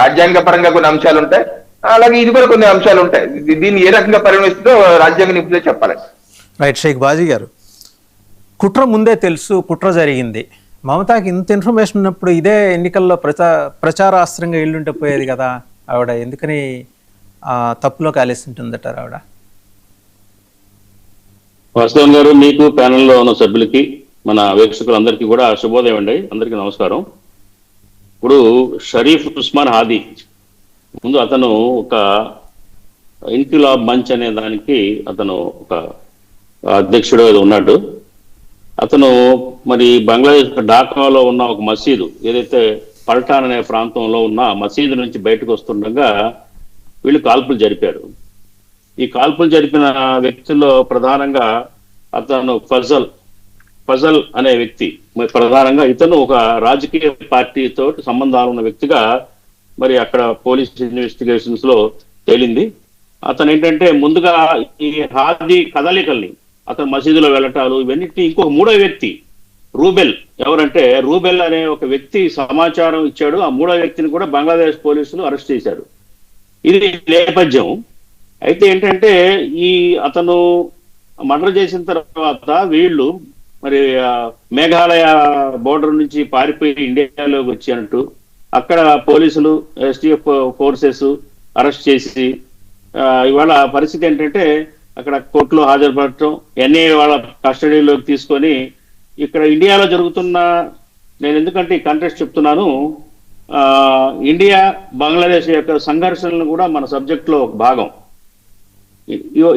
రాజ్యాంగ పరంగా కొన్ని అంశాలు ఉంటాయి, అలాగే ఇది కూడా కొన్ని అంశాలు ఉంటాయి. దీన్ని ఏ రకంగా పరిగణిస్తుందో రాజ్యాంగ నిపుణులే చెప్పాలి. రైట్. షేక్ బాజీ గారు, కుట్ర ముందే తెలుసు, కుట్ర జరిగింది. మమతాకి ఇంత ఇన్ఫర్మేషన్ ఉన్నప్పుడు ఇదే ఎన్నికల్లో ప్రచారాస్త్రంగా ఇల్లుంటే పోయేది కదా. ఆవిడ ఎందుకని తప్పులో కాలేస్తుంటుందటారు ఆవిడ? వాసుదేవన్ గారు, మీకు ప్యానెల్లో ఉన్న సభ్యులకి, మన వీక్షకులందరికీ కూడా శుభోదయం అండి. అందరికీ నమస్కారం. ఇప్పుడు షరీఫ్ ఉస్మాన్ హాదీ ముందు అతను ఒక ఇన్కిలాబ్ మంచ్ అనే దానికి అతను ఒక అధ్యక్షుడు ఉన్నాడు. అతను మరి బంగ్లాదేశ్ ఢాకాలో ఉన్న ఒక మసీదు, ఏదైతే పల్టాన్ అనే ప్రాంతంలో ఉన్న మసీదు నుంచి బయటకు వస్తుండగా వీళ్ళు కాల్పులు జరిపారు. ఈ కాల్పులు జరిపిన వ్యక్తుల్లో ప్రధానంగా అతను ఫజల్ అనే వ్యక్తి, ప్రధానంగా ఇతను ఒక రాజకీయ పార్టీతో సంబంధాలు ఉన్న వ్యక్తిగా మరి అక్కడ పోలీస్ ఇన్వెస్టిగేషన్స్ లో తేలింది. అతను ఏంటంటే ముందుగా ఈ హాదీ కదలికల్ని, అతను మసీదులో వెళ్ళటాలు, ఇవన్నిటిని ఇంకొక మూడో వ్యక్తి రూబెల్, ఎవరంటే రూబెల్ అనే ఒక వ్యక్తి సమాచారం ఇచ్చాడు. ఆ మూడో వ్యక్తిని కూడా బంగ్లాదేశ్ పోలీసులు అరెస్ట్ చేశారు. ఇది నేపథ్యం. అయితే ఏంటంటే ఈ అతను మర్డర్ చేసిన తర్వాత వీళ్ళు మరి మేఘాలయ బోర్డర్ నుంచి పారిపోయి ఇండియాలోకి వచ్చినట్టు అక్కడ పోలీసులు, ఎస్టీఎఫ్ ఫోర్సెస్ అరెస్ట్ చేసి ఇవాళ పరిస్థితి ఏంటంటే అక్కడ కోర్టులో హాజరుపడటం, ఎన్ఐఏ వాళ్ళ కస్టడీలోకి తీసుకొని ఇక్కడ ఇండియాలో జరుగుతున్న, నేను ఎందుకంటే ఈ కంటెస్ట్ చెప్తున్నాను, ఇండియా బంగ్లాదేశ్ యొక్క సంఘర్షణలు కూడా మన సబ్జెక్ట్లో ఒక భాగం.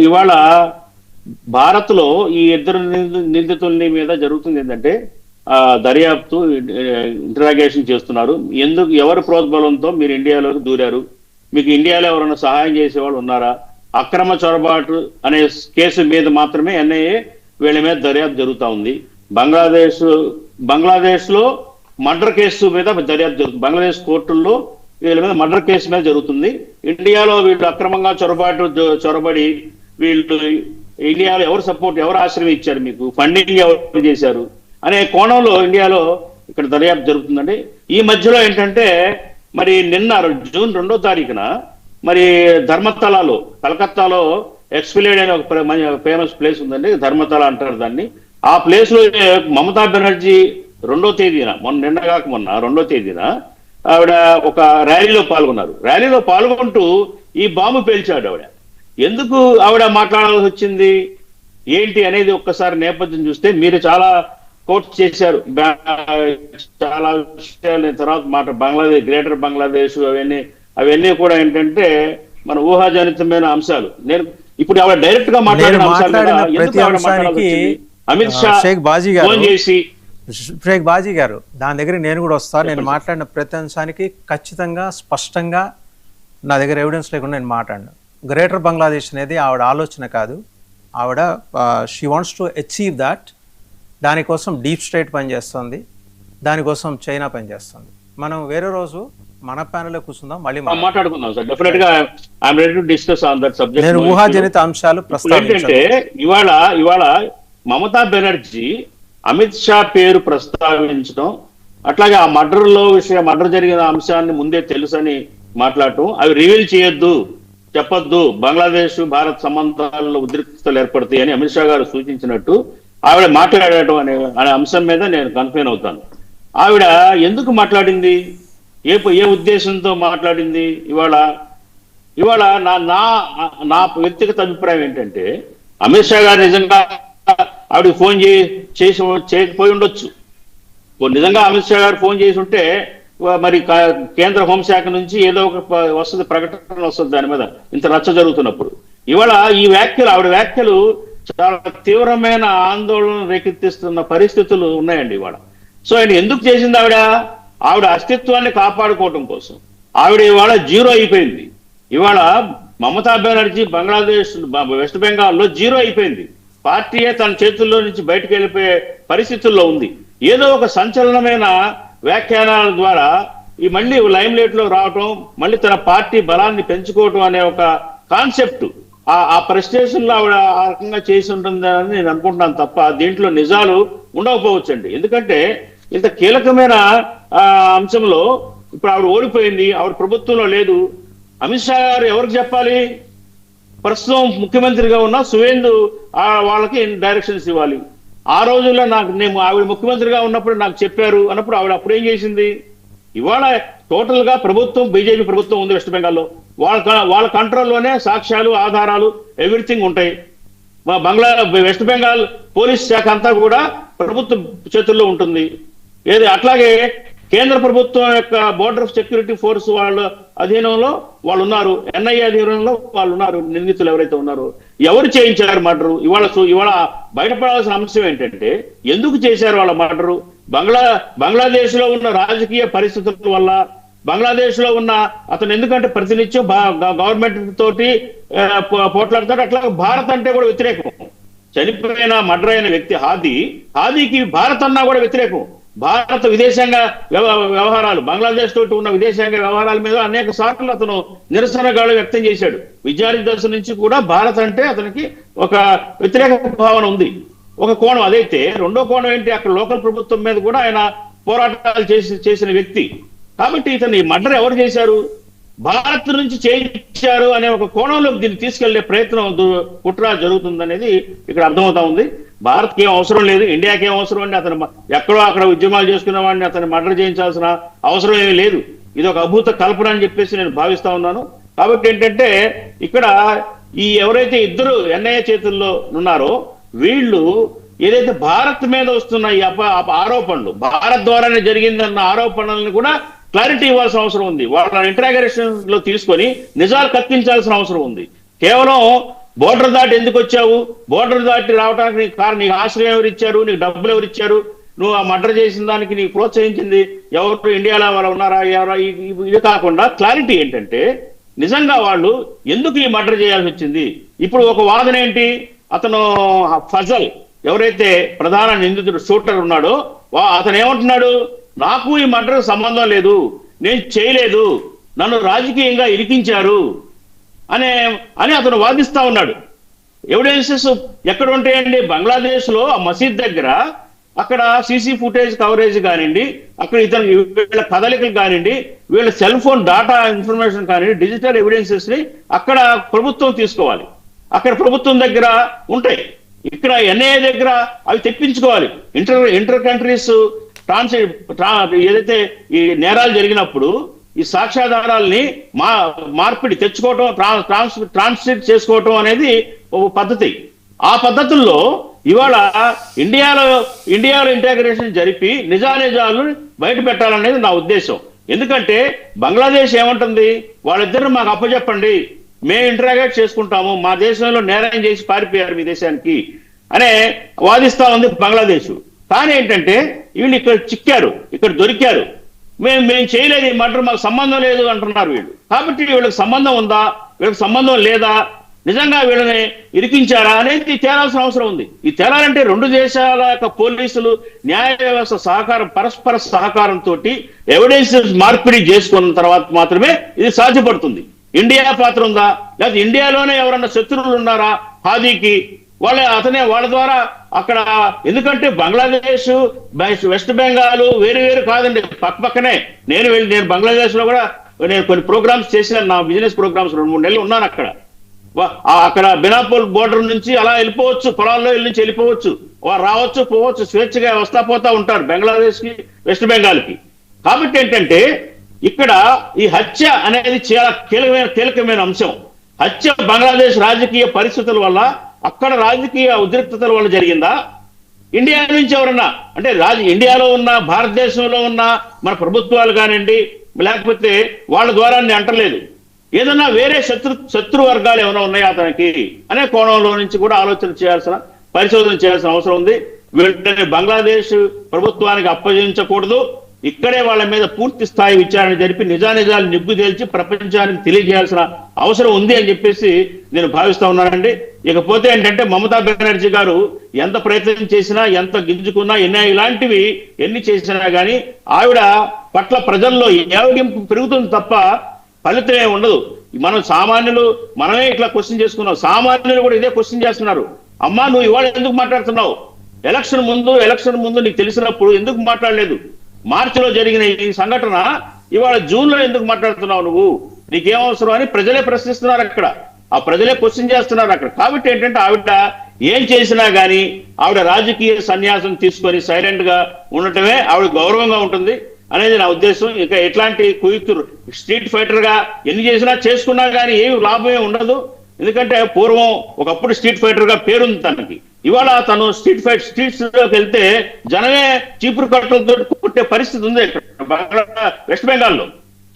ఇవాళ భారత్లో ఈ ఇద్దరు నిందితుల్ని మీద జరుగుతుంది ఏంటంటే దర్యాప్తు, ఇంటరాగేషన్ చేస్తున్నారు. ఎవరి ప్రోద్బలంతో మీరు ఇండియాలోకి దూరారు, మీకు ఇండియాలో ఎవరైనా సహాయం చేసేవాళ్ళు ఉన్నారా, అక్రమ చొరబాటు అనే కేసు మీద మాత్రమే ఎన్ఐఏ వీళ్ళ మీద దర్యాప్తు జరుగుతూ ఉంది. బంగ్లాదేశ్లో మర్డర్ కేసు మీద దర్యాప్తు జరుగుతుంది. బంగ్లాదేశ్ కోర్టుల్లో వీళ్ళ మీద మర్డర్ కేసు మీద జరుగుతుంది. ఇండియాలో వీళ్ళు అక్రమంగా చొరబడి వీళ్ళు ఇండియాలో ఎవరు ఆశ్రయం ఇచ్చారు, మీకు ఫండింగ్ ఎవరు చేశారు అనే కోణంలో ఇండియాలో ఇక్కడ దర్యాప్తు జరుగుతుందండి. ఈ మధ్యలో ఏంటంటే మరి నిన్న జూన్ 2వ తారీఖున మరి ధర్మతలాలో, కలకత్తాలో ఎక్స్ప్లేడ్ అనే ఒక ఫేమస్ ప్లేస్ ఉందండి, ధర్మతల అంటారు దాన్ని. ఆ ప్లేస్ లో మమతా బెనర్జీ 2వ తేదీన, నిన్న కాక మొన్న 2వ తేదీన ఆవిడ ఒక ర్యాలీలో పాల్గొన్నారు. ర్యాలీలో పాల్గొంటూ ఈ బాంబు పేల్చాడు ఆవిడ. ఎందుకు ఆవిడ మాట్లాడాల్సి వచ్చింది ఏంటి అనేది ఒక్కసారి నేపథ్యం చూస్తే, మీరు చాలా కోట్ చేశారు చాలా విషయాలు. తర్వాత బంగ్లాదేశ్, గ్రేటర్ బంగ్లాదేశ్, అవన్నీ కూడా ఏంటంటే మన ఊహాజనితమైన అంశాలు. నేను ఇప్పుడు ఆవిడ డైరెక్ట్ గా మాట్లాడిన అంశాలు అమిత్ షా ఫోన్ చేసి, షేక్ బాజీ గారు దాని దగ్గర నేను కూడా వస్తాను. నేను మాట్లాడిన ప్రతి అంశానికి ఖచ్చితంగా స్పష్టంగా నా దగ్గర ఎవిడెన్స్ లేకుండా నేను మాట్లాడినా. గ్రేటర్ బంగ్లాదేశ్ అనేది ఆవిడ ఆలోచన కాదు. ఆవిడ she wants to achieve that. దానికోసం డీప్ స్టేట్ పనిచేస్తుంది, దానికోసం చైనా పనిచేస్తుంది. మనం వేరే రోజు మన ప్యానెల్లో కూర్చుందాం, మళ్ళీ మాట్లాడుకుందాం సార్. డెఫినెట్ గా I'm ready to discuss on that subject. నేను ఊహాజనిత అంశాలు ప్రస్తావించే ఇవాళ మమతా బెనర్జీ అమిత్ షా పేరు ప్రస్తావించడం, అట్లాగే ఆ మర్డర్ జరిగిన అంశాన్ని ముందే తెలుసని మాట్లాడటం, అవి రివీల్ చేయొద్దు, చెప్పొద్దు, బంగ్లాదేశ్ భారత్ సంబంధాల్లో ఉద్రిక్తతలు ఏర్పడతాయి అని అమిత్ షా గారు సూచించినట్టు ఆవిడ మాట్లాడటం అనే అంశం మీద నేను కన్ఫ్యూన్ అవుతాను. ఆవిడ ఎందుకు మాట్లాడింది, ఏ ఉద్దేశంతో మాట్లాడింది? ఇవాళ నా వ్యక్తిగత అభిప్రాయం ఏంటంటే, అమిత్ షా గారు నిజంగా ఆవిడ ఫోన్ చేయకపోయి ఉండొచ్చు. నిజంగా అమిత్ షా గారు ఫోన్ చేసి ఉంటే మరి కేంద్ర హోంశాఖ నుంచి ఏదో ఒక వస్తుంది, ప్రకటన వస్తుంది దాని మీద, ఇంత రచ్చ జరుగుతున్నప్పుడు. ఇవాళ ఆవిడ వ్యాఖ్యలు చాలా తీవ్రమైన ఆందోళన రేకెత్తిస్తున్న పరిస్థితులు ఉన్నాయండి ఇవాళ. సో ఆయన ఎందుకు చేసింది? ఆవిడ అస్తిత్వాన్ని కాపాడుకోవటం కోసం. ఆవిడ ఇవాళ జీరో అయిపోయింది. ఇవాళ మమతా బెనర్జీ బంగ్లాదేశ్, వెస్ట్ బెంగాల్లో జీరో అయిపోయింది. పార్టీయే తన చేతుల్లో నుంచి బయటకు వెళ్ళిపోయే పరిస్థితుల్లో ఉంది. ఏదో ఒక సంచలనమైన వ్యాఖ్యానాల ద్వారా మళ్ళీ లైమ్ లైట్ లో రావటం, మళ్ళీ తన పార్టీ బలాన్ని పెంచుకోవటం అనే ఒక కాన్సెప్ట్, ఆ ప్రెస్టేషన్ లో ఆవిడ ఆ రకంగా చేసి ఉంటుందని నేను అనుకుంటున్నాను తప్ప దీంట్లో నిజాలు ఉండకపోవచ్చండి. ఎందుకంటే ఇంత కీలకమైన అంశంలో ఇప్పుడు ఆవిడ ఓడిపోయింది, ఆవిడ ప్రభుత్వంలో లేదు. అమిత్ షా గారు ఎవరికి చెప్పాలి? ప్రస్తుతం ముఖ్యమంత్రిగా ఉన్న సువేందు వాళ్ళకి డైరెక్షన్స్ ఇవ్వాలి. ఆ రోజుల్లో నేను ఆవిడ ముఖ్యమంత్రిగా ఉన్నప్పుడు నాకు చెప్పారు అన్నప్పుడు ఆవిడ అప్పుడు ఏం చేసింది? ఇవాళ టోటల్ గా ప్రభుత్వం, బీజేపీ ప్రభుత్వం ఉంది వెస్ట్ బెంగాల్లో. వాళ్ళ కంట్రోల్లోనే సాక్ష్యాలు, ఆధారాలు, ఎవ్రీథింగ్ ఉంటాయి. వెస్ట్ బెంగాల్ పోలీస్ శాఖ అంతా కూడా ప్రభుత్వ చేతుల్లో ఉంటుంది. అట్లాగే కేంద్ర ప్రభుత్వం యొక్క బోర్డర్ సెక్యూరిటీ ఫోర్స్ వాళ్ళ అధీనంలో వాళ్ళు ఉన్నారు, ఎన్ఐఏ అధీనంలో వాళ్ళు ఉన్నారు. నిందితులు ఎవరైతే ఉన్నారో ఎవరు చేయించారు మర్డరు? ఇవాళ బయటపడాల్సిన అంశం ఏంటంటే ఎందుకు చేశారు వాళ్ళ మర్డరు? బంగ్లాదేశ్ లో ఉన్న రాజకీయ పరిస్థితుల వల్ల, బంగ్లాదేశ్ లో ఉన్న అతను ఎందుకంటే ప్రతినిత్యం గవర్నమెంట్ తోటి పోట్లాడతాడు. అట్లా భారత్ అంటే కూడా వ్యతిరేకం. చనిపోయిన మర్డర్ అయిన వ్యక్తి హాదీకి భారత్ అన్నా కూడా వ్యతిరేకం. భారత విదేశాంగ వ్యవహారాలు, బంగ్లాదేశ్ తోటి ఉన్న విదేశాంగ వ్యవహారాల మీద అనేక సార్లు అతను నిరసనగాలు వ్యక్తం చేశాడు. విద్యార్థి దశ నుంచి కూడా భారత్ అంటే అతనికి ఒక వ్యతిరేక భావన ఉంది. ఒక కోణం అదైతే, రెండో కోణం ఏంటి? అక్కడ లోకల్ ప్రభుత్వం మీద కూడా ఆయన పోరాటాలు చేసిన వ్యక్తి. కాబట్టి ఇతని మర్డర్ ఎవరు చేశారు? భారత్ నుంచి చేయించారు అనే ఒక కోణంలోకి దీన్ని తీసుకెళ్లే ప్రయత్నం, కుట్ర జరుగుతుందనేది ఇక్కడ అర్థమవుతా ఉంది. భారత్కి ఏం అవసరం లేదు, ఇండియాకి ఏం అవసరం అండి? అతను ఎక్కడో అక్కడ ఉద్యమాలు చేసుకున్న వాడిని అతను మర్డర్ చేయించాల్సిన అవసరం ఏమీ లేదు. ఇది ఒక అభూత కల్పన అని చెప్పేసి నేను భావిస్తా ఉన్నాను. కాబట్టి ఏంటంటే ఇక్కడ ఎవరైతే ఇద్దరు ఎన్ఐఏ చేతుల్లో ఉన్నారో వీళ్ళు ఏదైతే భారత్ మీద వస్తున్న ఈ ఆరోపణలు, భారత్ ద్వారానే జరిగిందన్న ఆరోపణలను కూడా క్లారిటీ ఇవ్వాల్సిన అవసరం ఉంది. వాళ్ళ ఇంటరాగేషన్ లో తీసుకొని నిజాలు కత్తించాల్సిన అవసరం ఉంది. కేవలం బోర్డర్ దాటి ఎందుకు వచ్చావు, బోర్డర్ దాటి రావడానికి నీకు ఆశ్రయం ఎవరు ఇచ్చారు, నీకు డబ్బులు ఎవరు ఇచ్చారు, నువ్వు ఆ మర్డర్ చేసిన దానికి నీకు ప్రోత్సహించింది ఎవరు, ఇండియాలో వాళ్ళు ఉన్నారా, ఇది కాకుండా క్లారిటీ ఏంటంటే నిజంగా వాళ్ళు ఎందుకు ఈ మర్డర్ చేయాల్సి వచ్చింది. ఇప్పుడు ఒక వాదన ఏంటి? అతను ఫజల్ ఎవరైతే ప్రధాన నిందితుడు షూటర్ ఉన్నాడో అతను ఏమంటున్నాడు? నాకు ఈ మర్డర్ సంబంధం లేదు, నేను చేయలేదు, నన్ను రాజకీయంగా ఇరికించారు అని అతను వాదిస్తా ఉన్నాడు. ఎవిడెన్సెస్ ఎక్కడ ఉంటాయండి? బంగ్లాదేశ్ లో ఆ మసీద్ దగ్గర అక్కడ సీసీ ఫుటేజ్ కవరేజ్ కానివ్వండి, అక్కడ వీళ్ళ కదలికలు కానివ్వండి, వీళ్ళ సెల్ ఫోన్ డాటా ఇన్ఫర్మేషన్ కానివ్వండి, డిజిటల్ ఎవిడెన్సెస్ ని అక్కడ ప్రభుత్వం తీసుకోవాలి. అక్కడ ప్రభుత్వం దగ్గర ఉంటాయి. ఇక్కడ ఎన్ఐఏ దగ్గర అవి తెప్పించుకోవాలి. ఇంటర్ కంట్రీస్ ఏదైతే ఈ నేరాలు జరిగినప్పుడు ఈ సాక్ష్యాధారాల్ని మార్పిడి తెచ్చుకోవటం, ట్రాన్స్లేట్ చేసుకోవటం అనేది ఒక పద్ధతి. ఆ పద్ధతుల్లో ఇవాళ ఇండియాలో ఇంటెగ్రేషన్ జరిపి నిజాలు బయట పెట్టాలనేది నా ఉద్దేశం. ఎందుకంటే బంగ్లాదేశ్ ఏమంటుంది? వాళ్ళిద్దరు మాకు అప్పచెప్పండి, మేము ఇంటరాగేట్ చేసుకుంటాము, మా దేశంలో నేరం చేసి పారిపోయారు మీ దేశానికి అనే వాదిస్తా ఉంది బంగ్లాదేశ్. కానీ ఏంటంటే వీళ్ళు ఇక్కడ చిక్కారు, ఇక్కడ దొరికారు, మేము చేయలేదు ఈ మర్డర్, మాకు సంబంధం లేదు అంటున్నారు వీళ్ళు. కాబట్టి వీళ్ళకి సంబంధం ఉందా, వీళ్ళకి సంబంధం లేదా, నిజంగా వీళ్ళని ఇరికించారా అనేది తేలాల్సిన అవసరం ఉంది. ఈ తేలాలంటే రెండు దేశాల యొక్క పోలీసులు, న్యాయ వ్యవస్థ పరస్పర సహకారంతో ఎవిడెన్స్ మార్పిడి చేసుకున్న తర్వాత మాత్రమే ఇది సాధ్యపడుతుంది. ఇండియా పాత్ర ఉందా, లేదా ఇండియాలోనే ఎవరన్నా శత్రువులు ఉన్నారా హాదీకి? వాళ్ళ ద్వారా అక్కడ, ఎందుకంటే బంగ్లాదేశ్ వెస్ట్ బెంగాల్ వేరు కాదండి, పక్కనే. నేను బంగ్లాదేశ్ లో కూడా నేను కొన్ని ప్రోగ్రామ్స్ చేసిన, నా బిజినెస్ ప్రోగ్రామ్స్ 2-3 నెలలు ఉన్నాను అక్కడ. అక్కడ బెనాపోల్ బోర్డర్ నుంచి అలా వెళ్ళిపోవచ్చు, పొలాల్లో నుంచి వెళ్ళిపోవచ్చు, వారు రావచ్చు పోవచ్చు, స్వేచ్ఛగా పోతా ఉంటారు బంగ్లాదేశ్ కి వెస్ట్ బెంగాల్ కి. కాబట్టి ఏంటంటే ఇక్కడ ఈ హత్య అనేది చాలా కీలకమైన అంశం. హత్య బంగ్లాదేశ్ రాజకీయ పరిస్థితుల వల్ల, అక్కడ రాజకీయ ఉద్రిక్తతల వల్ల జరిగిందా, ఇండియా నుంచి ఎవరన్నా అంటే ఇండియాలో ఉన్న, భారతదేశంలో ఉన్న మన ప్రభుత్వాలు కానివ్వండి, లేకపోతే వాళ్ళ ద్వారా అంటలేదు, ఏదన్నా వేరే శత్రు వర్గాలు ఏమైనా ఉన్నాయా అతనికి అనే కోణంలో నుంచి కూడా పరిశోధన చేయాల్సిన అవసరం ఉంది. వీళ్ళని బంగ్లాదేశ్ ప్రభుత్వానికి అప్పగించకూడదు, ఇక్కడే వాళ్ళ మీద పూర్తి స్థాయి విచారణ జరిపి నిజాలు నిగ్గు తేల్చి ప్రపంచానికి తెలియజేయాల్సిన అవసరం ఉంది అని చెప్పేసి నేను భావిస్తా ఉన్నానండి. ఇకపోతే ఏంటంటే మమతా బెనర్జీ గారు ఎంత ప్రయత్నం చేసినా, ఎంత గింజుకున్నా, ఇలాంటివి ఎన్ని చేసినా కానీ ఆవిడ పట్ల ప్రజల్లో ఏవగింపు పెరుగుతుంది తప్ప ఫలితమే ఉండదు. మనం సామాన్యులు మనమే ఇట్లా క్వశ్చన్ చేసుకున్నాం, సామాన్యులు కూడా ఇదే క్వశ్చన్ చేస్తున్నారు. అమ్మా నువ్వు ఇవాళ ఎందుకు మాట్లాడుతున్నావు? ఎలక్షన్ ముందు నీకు తెలిసినప్పుడు ఎందుకు మాట్లాడలేదు? మార్చిలో జరిగిన ఈ సంఘటన ఇవాళ జూన్లో ఎందుకు మాట్లాడుతున్నావు నువ్వు, నీకేం అవసరం అని ప్రజలే ప్రశ్నిస్తున్నారు అక్కడ, ఆ ప్రజలే క్వశ్చన్ చేస్తున్నారు అక్కడ. కాబట్టి ఏంటంటే ఆవిడ ఏం చేసినా గానీ ఆవిడ రాజకీయ సన్యాసం తీసుకొని సైలెంట్ గా ఉండటమే ఆవిడ గౌరవంగా ఉంటుంది అనేది నా ఉద్దేశం. ఇక ఎట్లాంటి కుయుక్తులు స్ట్రీట్ ఫైటర్ గా ఎన్ని చేసినా చేసుకున్నా కానీ ఏమి లాభమే ఉండదు. ఎందుకంటే పూర్వం ఒకప్పుడు స్ట్రీట్ ఫైటర్ గా పేరుంది తనకి, ఇవాళ తను స్ట్రీట్స్ లోకి వెళ్తే జనమే చీపురు కట్టలతో కుట్టే పరిస్థితి ఉంది వెస్ట్ బెంగాల్లో.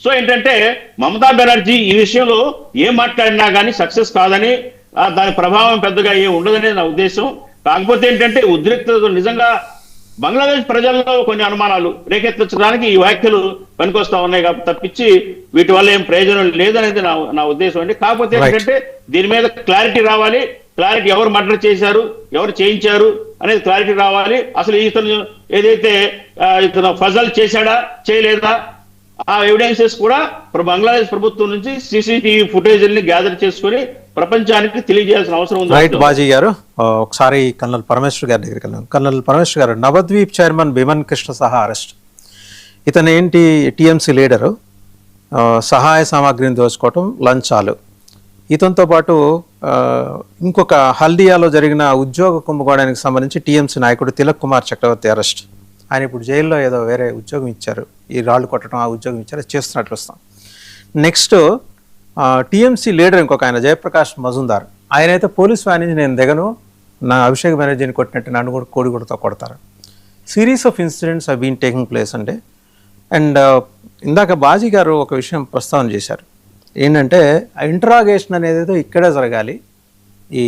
సో ఏంటంటే మమతా బెనర్జీ ఈ విషయంలో ఏం మాట్లాడినా కానీ సక్సెస్ కాదని, దాని ప్రభావం పెద్దగా ఏం ఉండదనేది నా ఉద్దేశం. కాకపోతే ఏంటంటే ఉద్రిక్తత నిజంగా బంగ్లాదేశ్ ప్రజల్లో కొన్ని అనుమానాలు రేకెత్తించడానికి ఈ వ్యాఖ్యలు పనికొస్తా ఉన్నాయి కాబట్టి తప్పించి వీటి వల్ల ఏం ప్రయోజనం లేదనేది నా ఉద్దేశం అండి. కాకపోతే ఏంటంటే దీని మీద క్లారిటీ రావాలి, క్లారిటీ ఎవరు మర్డర్ చేశారు, ఎవరు చేయించారు అనేది క్లారిటీ రావాలి. అసలు ఇతను ఏదైతే ఇతను ఫజల్ చేశాడా చేయలేదా ఆ ఎవిడెన్సెస్ కూడా బంగ్లాదేశ్ ప్రభుత్వం నుంచి సీసీటీవీ ఫుటేజ్ని గ్యాదర్ చేసుకుని ప్రపంచానికి తెలియజేయాల్సిన అవసరం ఉంది. రైట్ బాజీ గారు, ఒకసారి కల్నల్ పరమేశ్వర్ గారి దగ్గరికి వెళ్ళాం. కల్నల్ పరమేశ్వర్ గారు, నవద్వీప్ చైర్మన్ బిమన్ కృష్ణ సహా అరెస్ట్. ఇతను ఏంటి, టీఎంసీ లీడరు, సహాయ సామాగ్రిని దోచుకోవటం, లంచాలు. ఇతనితో పాటు ఇంకొక హల్దియాలో జరిగిన ఉద్యోగ కుంభకోణానికి సంబంధించి టీఎంసీ నాయకుడు తిలక్ కుమార్ చక్రవర్తి అరెస్ట్. ఆయన ఇప్పుడు జైల్లో ఏదో వేరే ఉద్యోగం ఇచ్చారు, ఈ రాళ్ళు కొట్టడం ఆ ఉద్యోగం ఇచ్చారు, చేస్తున్నట్లు వస్తాం. నెక్స్ట్ టీఎంసీ లీడర్ ఇంకొక ఆయన జయప్రకాష్ మజుందార్, ఆయన అయితే పోలీస్ వ్యాన్ నుంచి నేను దిగను, నా అభిషేక్ బెనర్జీని కొట్టినట్టు నన్ను కూడా కోడిగుడతో కొడతారు. Series of incidents are been taking place అండి. అండ్ ఇందాక బాజీ గారు ఒక విషయం ప్రస్తావన చేశారు, ఏంటంటే ఇంటరాగేషన్ అనేది ఇక్కడే జరగాలి, ఈ